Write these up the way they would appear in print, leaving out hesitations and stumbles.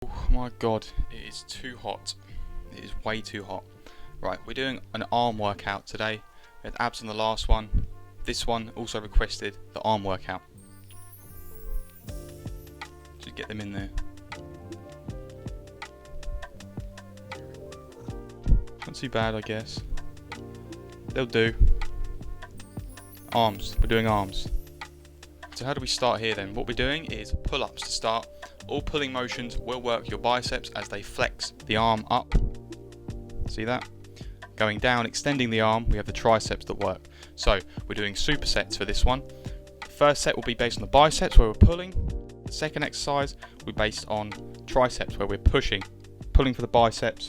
Oh my god, it is too hot. It is way too hot. Right, we're doing an arm workout today. We had abs on the last one. This one also requested the arm workout. Just get them in there. Not too bad, I guess. They'll do. Arms. We're doing arms. So how do we start here then? What we're doing is pull-ups to start. All pulling motions will work your biceps as they flex the arm up. See that? Going down, extending the arm, we have the triceps that work. So we're doing supersets for this one. The first set will be based on the biceps where we're pulling. The second exercise will be based on triceps where we're pushing. Pulling for the biceps,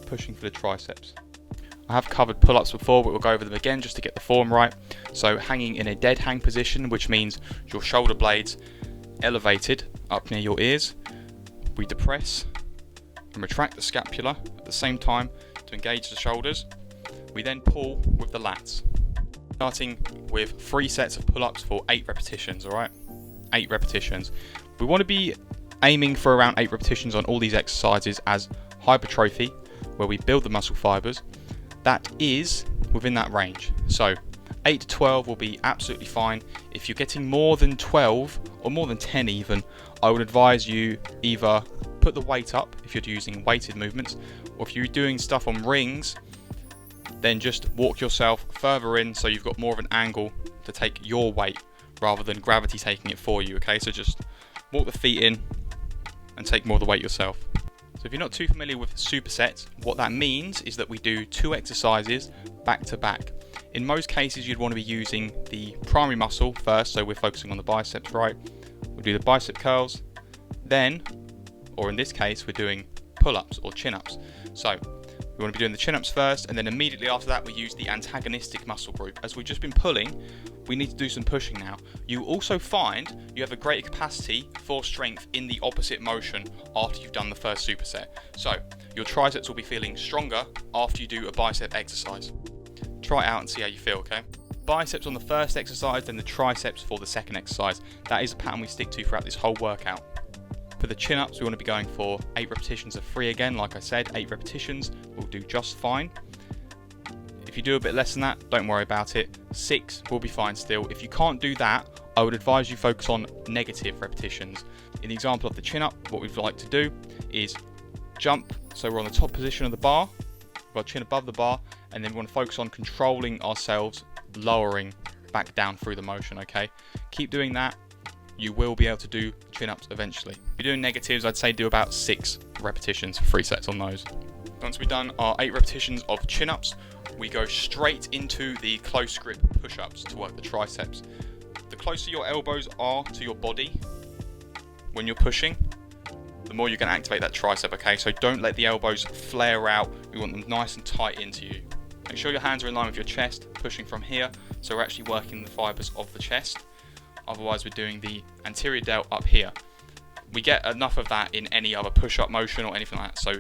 pushing for the triceps. I have covered pull-ups before, but we'll go over them again just to get the form right. So hanging in a dead hang position, which means your shoulder blades elevated up near your ears. We depress and retract the scapula at the same time to engage the shoulders. We then pull with the lats. Starting with 3 sets of pull-ups for 8 repetitions, alright? 8 repetitions. We want to be aiming for around 8 repetitions on all these exercises as hypertrophy, where we build the muscle fibers. That is within that range. So 8 to 12 will be absolutely fine. If you're getting more than 12 or more than 10 even, I would advise you either put the weight up if you're using weighted movements, or if you're doing stuff on rings, then just walk yourself further in so you've got more of an angle to take your weight rather than gravity taking it for you, okay? So just walk the feet in and take more of the weight yourself. So if you're not too familiar with supersets, what that means is that we do 2 exercises back to back. In most cases, you'd want to be using the primary muscle first, so we're focusing on the biceps, right? We'll do the bicep curls, then, or in this case, we're doing pull-ups or chin-ups. So we want to be doing the chin-ups first, and then immediately after that, we use the antagonistic muscle group. As we've just been pulling, we need to do some pushing now. You also find you have a greater capacity for strength in the opposite motion after you've done the first superset. So your triceps will be feeling stronger after you do a bicep exercise. Try it out and see how you feel, okay? Biceps on the first exercise, then the triceps for the second exercise. That is a pattern we stick to throughout this whole workout. For the chin-ups, we want to be going for 8 repetitions of 3 again. Like I said, 8 repetitions will do just fine. If you do a bit less than that, don't worry about it. 6 will be fine still. If you can't do that, I would advise you focus on negative repetitions. In the example of the chin-up, what we'd like to do is jump. So we're on the top position of the bar, we've got chin above the bar, and then we want to focus on controlling ourselves, lowering back down through the motion, okay? Keep doing that. You will be able to do chin-ups eventually. If you're doing negatives, I'd say do about 6 repetitions for 3 sets on those. Once we've done our 8 repetitions of chin-ups, we go straight into the close grip push-ups to work the triceps. The closer your elbows are to your body when you're pushing, the more you can activate that tricep, okay? So don't let the elbows flare out. We want them nice and tight into you. Make sure your hands are in line with your chest, pushing from here, so we're actually working the fibers of the chest. Otherwise, we're doing the anterior delt up here. We get enough of that in any other push-up motion or anything like that, so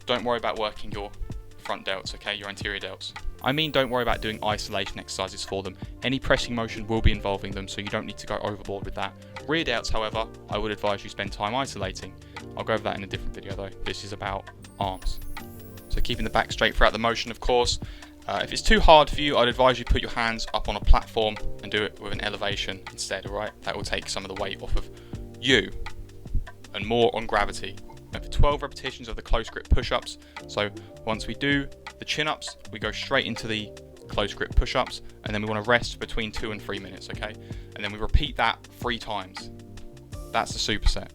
don't worry about working your front delts, okay, your anterior delts. I mean, don't worry about doing isolation exercises for them. Any pressing motion will be involving them, so you don't need to go overboard with that. Rear delts, however, I would advise you spend time isolating. I'll go over that in a different video though. This is about arms. So keeping the back straight throughout the motion, of course. If it's too hard for you, I'd advise you put your hands up on a platform and do it with an elevation instead, alright? That will take some of the weight off of you and more on gravity. And for 12 repetitions of the close grip push-ups, so once we do the chin-ups, we go straight into the close grip push-ups, and then we want to rest between 2 and 3 minutes, okay? And then we repeat that 3 times. That's the superset.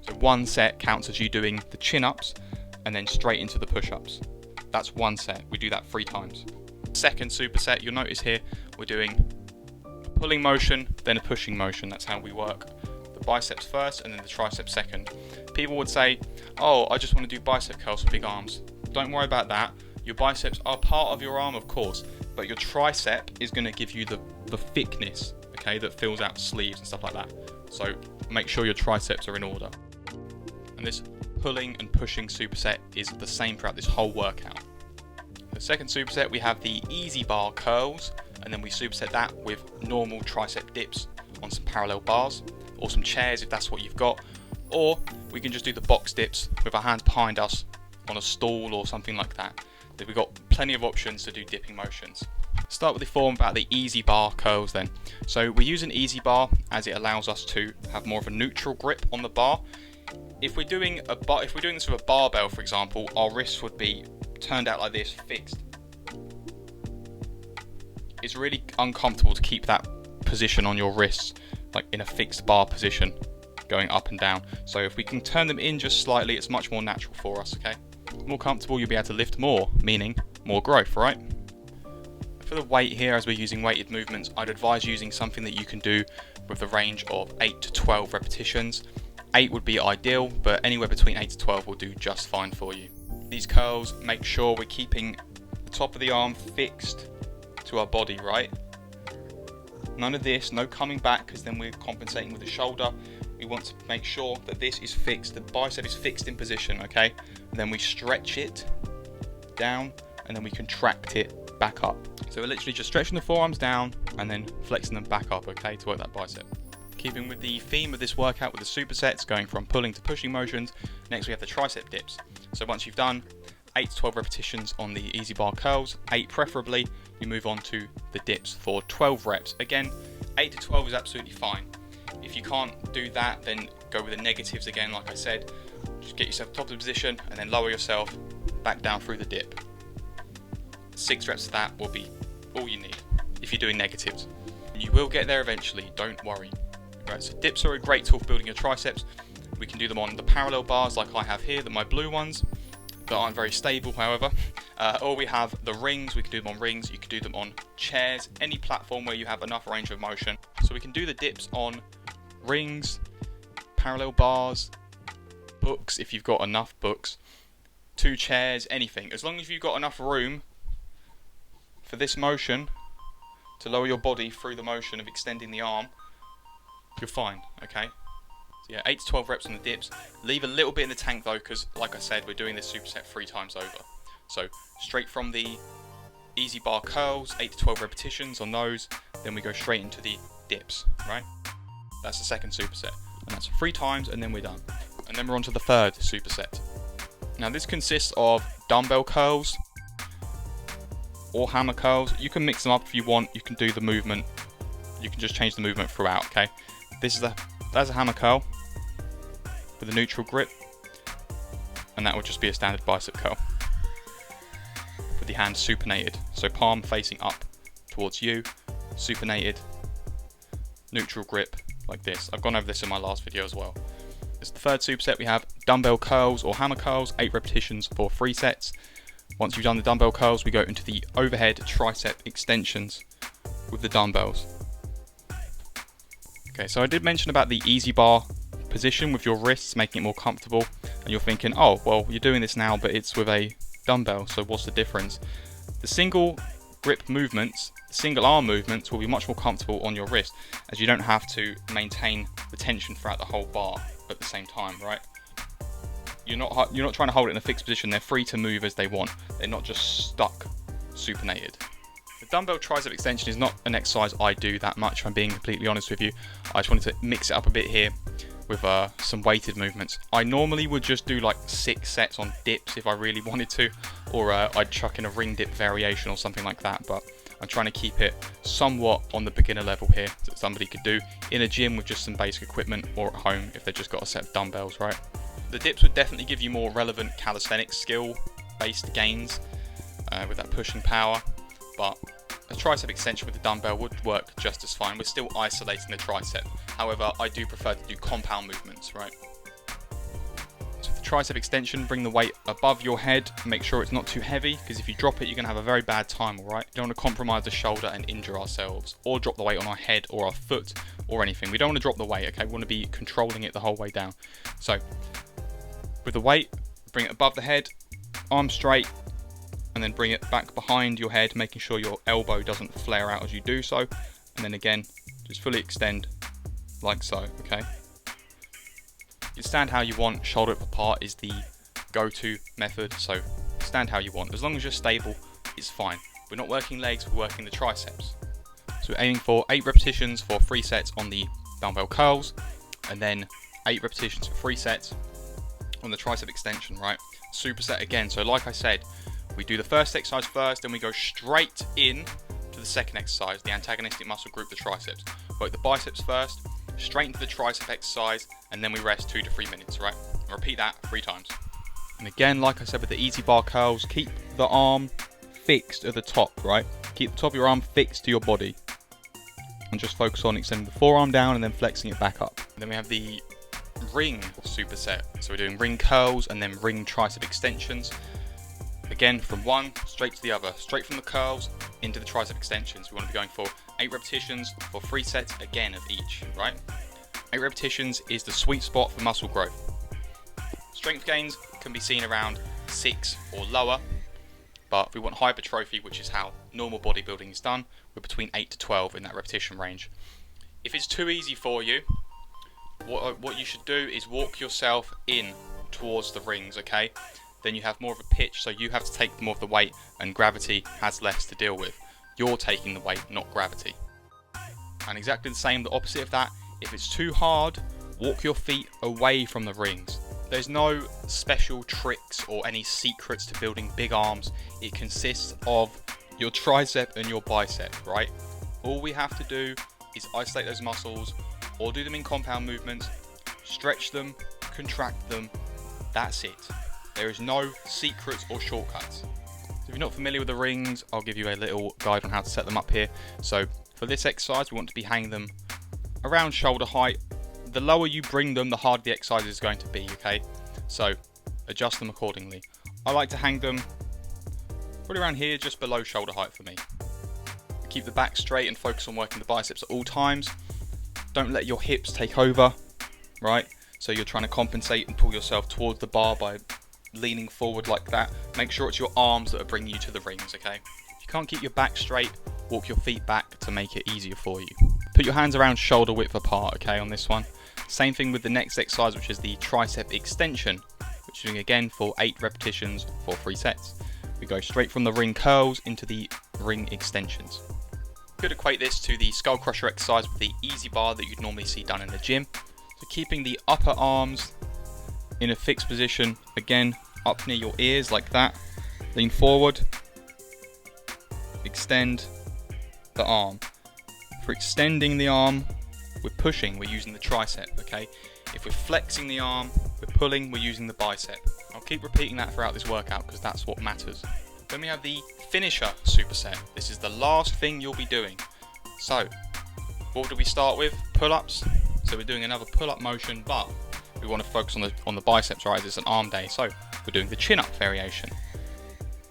So 1 set counts as you doing the chin-ups, and then straight into the push-ups. That's 1 set. We do that 3 times. Second superset, you'll notice here, we're doing a pulling motion, then a pushing motion. That's how we work. The biceps first, and then the triceps second. People would say, oh, I just want to do bicep curls for big arms. Don't worry about that. Your biceps are part of your arm, of course, but your tricep is going to give you the thickness, okay, that fills out sleeves and stuff like that. So make sure your triceps are in order. And this pulling and pushing superset is the same throughout this whole workout. The second superset, we have the easy bar curls, and then we superset that with normal tricep dips on some parallel bars, or some chairs if that's what you've got, or we can just do the box dips with our hands behind us on a stool or something like that. We've got plenty of options to do dipping motions. Start with the form about the easy bar curls then. So we use an easy bar as it allows us to have more of a neutral grip on the bar. If we're doing this with a barbell, for example, our wrists would be turned out like this, fixed. It's really uncomfortable to keep that position on your wrists, like in a fixed bar position, going up and down. So if we can turn them in just slightly, it's much more natural for us, okay? More comfortable, you'll be able to lift more, meaning more growth, right? For the weight here, as we're using weighted movements, I'd advise using something that you can do with the range of 8 to 12 repetitions. 8 would be ideal, but anywhere between 8 to 12 will do just fine for you. These curls, make sure we're keeping the top of the arm fixed to our body, right? None of this, no coming back, because then we're compensating with the shoulder. We want to make sure that this is fixed, the bicep is fixed in position, okay? And then we stretch it down, and then we contract it back up. So we're literally just stretching the forearms down and then flexing them back up, okay, to work that bicep. Keeping with the theme of this workout with the supersets, going from pulling to pushing motions, next we have the tricep dips. So once you've done 8 to 12 repetitions on the easy bar curls, 8 preferably, you move on to the dips for 12 reps. Again, 8 to 12 is absolutely fine. If you can't do that, then go with the negatives again, like I said. Just get yourself top of the position and then lower yourself back down through the dip. 6 reps of that will be all you need if you're doing negatives. You will get there eventually, don't worry. Right, so dips are a great tool for building your triceps. We can do them on the parallel bars like I have here, my blue ones, that aren't very stable, however. Or we have the rings, we can do them on rings, you can do them on chairs, any platform where you have enough range of motion. So we can do the dips on rings, parallel bars, books if you've got enough books, 2 chairs, anything. As long as you've got enough room for this motion to lower your body through the motion of extending the arm, you're fine, okay? So yeah, 8 to 12 reps on the dips. Leave a little bit in the tank though, because like I said, we're doing this superset 3 times over. So straight from the easy bar curls, 8 to 12 repetitions on those, then we go straight into the dips, right? That's the second superset, and that's 3 times, and then we're done. And then we're on to the third superset. Now this consists of dumbbell curls or hammer curls. You can mix them up if you want. You can do the movement. You can just change the movement throughout, okay? That's a hammer curl with a neutral grip, and that would just be a standard bicep curl with the hand supinated, so palm facing up towards you, supinated, neutral grip like this. I've gone over this in my last video as well. This is the third superset. We have dumbbell curls or hammer curls, 8 repetitions for 3 sets. Once you've done the dumbbell curls, we go into the overhead tricep extensions with the dumbbells. Okay, so I did mention about the easy bar position with your wrists, making it more comfortable, and you're thinking, oh, well, you're doing this now, but it's with a dumbbell, so what's the difference? The single grip movements, the single arm movements will be much more comfortable on your wrist, as you don't have to maintain the tension throughout the whole bar at the same time, right? You're not trying to hold it in a fixed position. They're free to move as they want. They're not just stuck supinated. The dumbbell tricep extension is not an exercise I do that much, if I'm being completely honest with you. I just wanted to mix it up a bit here with some weighted movements. I normally would just do like 6 sets on dips if I really wanted to, or I'd chuck in a ring dip variation or something like that, but I'm trying to keep it somewhat on the beginner level here that somebody could do in a gym with just some basic equipment, or at home if they've just got a set of dumbbells, right? The dips would definitely give you more relevant calisthenics skill based gains with that pushing power, but a tricep extension with the dumbbell would work just as fine. We're still isolating the tricep. However, I do prefer to do compound movements, right? So for the tricep extension, bring the weight above your head. Make sure it's not too heavy, because if you drop it, you're going to have a very bad time, alright? You don't want to compromise the shoulder and injure ourselves, or drop the weight on our head or our foot or anything. We don't want to drop the weight, okay? We want to be controlling it the whole way down. So with the weight, bring it above the head, arms straight, and then bring it back behind your head, making sure your elbow doesn't flare out as you do so. And then again, just fully extend like so, okay? You stand how you want. Shoulder width apart is the go-to method, so stand how you want. As long as you're stable, it's fine. We're not working legs, we're working the triceps. So we're aiming for 8 repetitions for 3 sets on the dumbbell curls, and then 8 repetitions for 3 sets on the tricep extension, right? Superset again. So like I said, we do the first exercise first, then we go straight in to the second exercise, the antagonistic muscle group, the triceps. Work the biceps first, straight into the tricep exercise, and then we rest 2 to 3 minutes, right? And repeat that 3 times. And again, like I said with the easy bar curls, keep the arm fixed at the top, right? Keep the top of your arm fixed to your body. And just focus on extending the forearm down and then flexing it back up. And then we have the ring superset. So we're doing ring curls and then ring tricep extensions. Again, from one straight to the other. Straight from the curls into the tricep extensions. We want to be going for 8 repetitions for 3 sets again of each, right? 8 repetitions is the sweet spot for muscle growth. Strength gains can be seen around 6 or lower, but we want hypertrophy, which is how normal bodybuilding is done. We're between 8 to 12 in that repetition range. If it's too easy for you, what you should do is walk yourself in towards the rings, okay? Then you have more of a pitch, so you have to take more of the weight, and gravity has less to deal with. You're taking the weight, not gravity. And exactly the same, the opposite of that, if it's too hard, walk your feet away from the rings. There's no special tricks or any secrets to building big arms. It consists of your tricep and your bicep, right? All we have to do is isolate those muscles or do them in compound movements, stretch them, contract them, that's it. There is no secrets or shortcuts. So if you're not familiar with the rings, I'll give you a little guide on how to set them up here. So for this exercise, we want to be hanging them around shoulder height. The lower you bring them, the harder the exercise is going to be, okay? So adjust them accordingly. I like to hang them probably around here, just below shoulder height for me. Keep the back straight and focus on working the biceps at all times. Don't let your hips take over, right? So you're trying to compensate and pull yourself towards the bar by leaning forward like that. Make sure it's your arms that are bringing you to the rings, okay? If you can't keep your back straight, walk your feet back to make it easier for you. Put your hands around shoulder width apart, okay, on this one. Same thing with the next exercise, which is the tricep extension, which is doing again for 8 repetitions for 3 sets. We go straight from the ring curls into the ring extensions. Could equate this to the skull crusher exercise with the easy bar that you'd normally see done in the gym. So keeping the upper arms in a fixed position, again, up near your ears like that. Lean forward, extend the arm. For extending the arm, we're pushing, we're using the tricep, okay? If we're flexing the arm, we're pulling, we're using the bicep. I'll keep repeating that throughout this workout because that's what matters. Then we have the finisher superset. This is the last thing you'll be doing. So, what do we start with? Pull-ups. So we're doing another pull-up motion, but we want to focus on the biceps, right? It's an arm day, so we're doing the chin-up variation.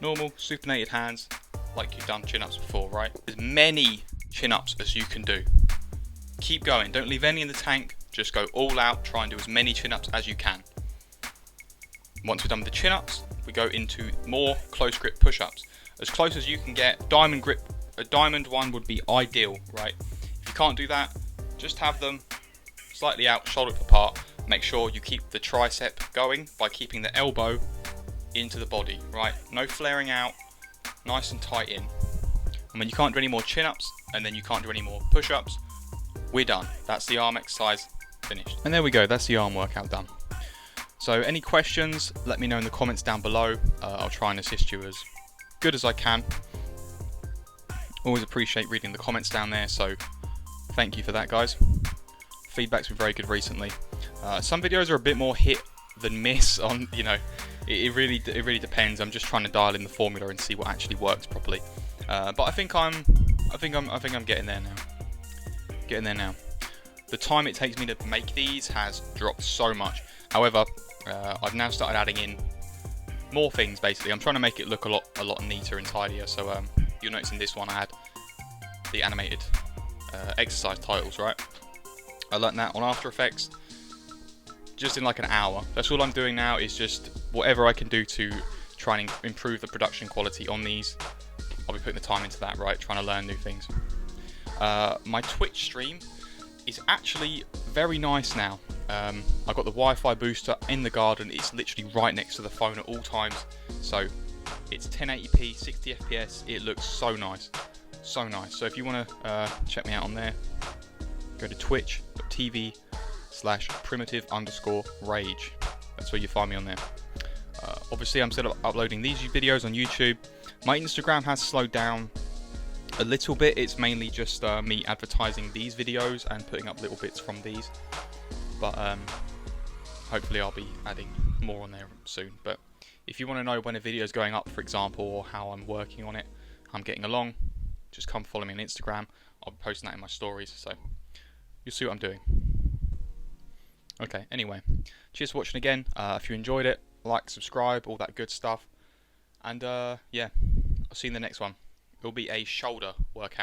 Normal, supinated hands, like you've done chin-ups before, right? As many chin-ups as you can do. Keep going, don't leave any in the tank, just go all out, try and do as many chin-ups as you can. Once we're done with the chin-ups, we go into more close grip push-ups. As close as you can get. Diamond grip, a diamond one would be ideal, right? If you can't do that, just have them slightly out, shoulder width apart. Make sure you keep the tricep going by keeping the elbow into the body, right? No flaring out, nice and tight in. And when you can't do any more chin-ups, and then you can't do any more push-ups, we're done. That's the arm exercise finished. And there we go, that's the arm workout done. So any questions, let me know in the comments down below. I'll try and assist you as good as I can. Always appreciate reading the comments down there, so thank you for that, guys. Feedback's been very good recently. Some videos are a bit more hit than miss on, you know, it really depends. I'm just trying to dial in the formula and see what actually works properly. But I think I'm getting there now. Getting there now. The time it takes me to make these has dropped so much. However, I've now started adding in more things. Basically, I'm trying to make it look a lot neater and tidier. So you'll notice in this one I had the animated exercise titles, right? I learnt that on After Effects just in like an hour. That's all I'm doing now, is just whatever I can do to try and improve the production quality on these. I'll be putting the time into that, right? Trying to learn new things. My Twitch stream is actually very nice now. I've got the Wi-Fi booster in the garden. It's literally right next to the phone at all times. So it's 1080p, 60 FPS. It looks so nice. So nice. So if you want to check me out on there, go to twitch.tv/primitive_rage. That's where you find me on there. Obviously, I'm still uploading these videos on YouTube. My Instagram has slowed down a little bit. It's mainly just me advertising these videos and putting up little bits from these. But hopefully I'll be adding more on there soon. But if you want to know when a video is going up, for example, or how I'm working on it, I'm getting along, just come follow me on Instagram. I'll be posting that in my stories, so you'll see what I'm doing. Okay, anyway, cheers for watching again. If you enjoyed it, like, subscribe, all that good stuff. And yeah, I'll see you in the next one. It'll be a shoulder workout.